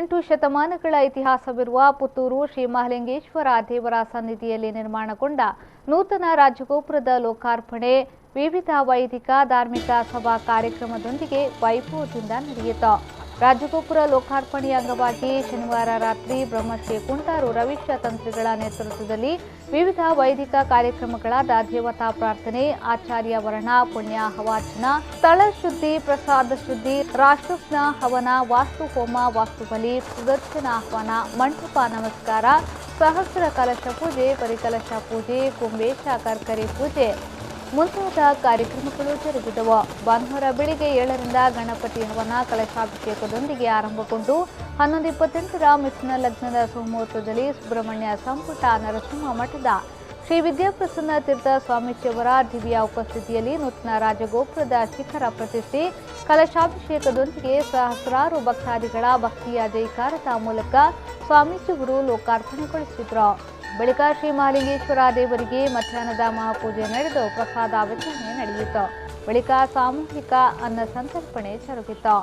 8 ಶತಮಾನಗಳ ಇತಿಹಾಸವಿರುವ ಪುತ್ತೂರು ಶ್ರೀ ಮಹಾಲಿಂಗೇಶ್ವರ ದೇವರ ಸನ್ನಿಧಿಯಲ್ಲಿ ನಿರ್ಮಾಣಗೊಂಡ ನೂತನ ರಾಜಗೋಪುರದ ಲೋಕಾರ್ಪಣೆ ವಿವಿಧ ವೈದಿಕ ಧಾರ್ಮಿಕ ಸಭಾ ಕಾರ್ಯಕ್ರಮದೊಂದಿಗೆ ವೈಭವದಿಂದ ನಡೆಯಿತು. ರಾಜಗೋಪುರ ಲೋಕಾರ್ಪಣೆಯ ಅಂಗವಾಗಿ ಶನಿವಾರ ರಾತ್ರಿ ಬ್ರಹ್ಮಶ್ರೀ ಕುಂಟಾರು ರವೀಶ ತಂತ್ರಿಗಳ ನೇತೃತ್ವದಲ್ಲಿ ವಿವಿಧ ವೈದಿಕ ಕಾರ್ಯಕ್ರಮಗಳಾದ ದೇವತಾ ಪ್ರಾರ್ಥನೆ, ಆಚಾರ್ಯ ವರ್ಣ, ಪುಣ್ಯ ಹವಾಚನ, ಸ್ಥಳ ಶುದ್ಧಿ, ಪ್ರಸಾದ ಶುದ್ಧಿ, ರಾಷ್ಟ್ರಜ್ಞ ಹವನ, ವಾಸ್ತು ಹೋಮ, ವಾಸ್ತುಬಲಿ, ಸುದರ್ಶನ ಆಹ್ವಾನ, ಮಂಟಪ ನಮಸ್ಕಾರ, ಸಹಸ್ರ ಕಲಶ ಪೂಜೆ, ಪರಿಕಲಶ ಪೂಜೆ, ಕುಂಬೇಶ ಕರ್ಕರಿ ಪೂಜೆ ಮುಂತಾದ ಕಾರ್ಯಕ್ರಮಗಳು ಜರುಗಿದವು. ಭಾನುವಾರ ಬೆಳಿಗ್ಗೆ 7ರಿಂದ ಗಣಪತಿ ಹವನ ಕಲಶಾಭಿಷೇಕದೊಂದಿಗೆ ಆರಂಭಗೊಂಡು 11:28ರ ಮಿಥುನ ಲಗ್ನದ ಸುಮುಹೂರ್ತದಲ್ಲಿ ಸುಬ್ರಹ್ಮಣ್ಯ ಸಂಪುಟ ನರಸಿಂಹ ಮಠದ ಶ್ರೀ ವಿದ್ಯಾಪ್ರಸನ್ನ ತೀರ್ಥ ಸ್ವಾಮೀಜಿಯವರ ದಿವ್ಯ ಉಪಸ್ಥಿತಿಯಲ್ಲಿ ನೂತನ ರಾಜಗೋಪುರದ ಶಿಖರ ಪ್ರತಿಷ್ಠೆ ಕಲಶಾಭಿಷೇಕದೊಂದಿಗೆ ಸಹಸ್ರಾರು ಭಕ್ತಾದಿಗಳ ಭಕ್ತಿಯ ಜೈಕಾರದ ಮೂಲಕ ಸ್ವಾಮೀಜಿಯವರು ಲೋಕಾರ್ಪಣೆಗೊಳಿಸಿದರು. ಬಳಿಕ ಶ್ರೀ ಮಹಾಲಿಂಗೇಶ್ವರ ದೇವರಿಗೆ ಮಧ್ಯಾಹ್ನದ ಮಹಾಪೂಜೆ ನಡೆದು ಪ್ರಸಾದ ವಿತರಣೆ ನಡೆಯಿತು. ಬಳಿಕ ಸಾಮೂಹಿಕ ಅನ್ನ ಸಂತರ್ಪಣೆ ಜರುಗಿತು.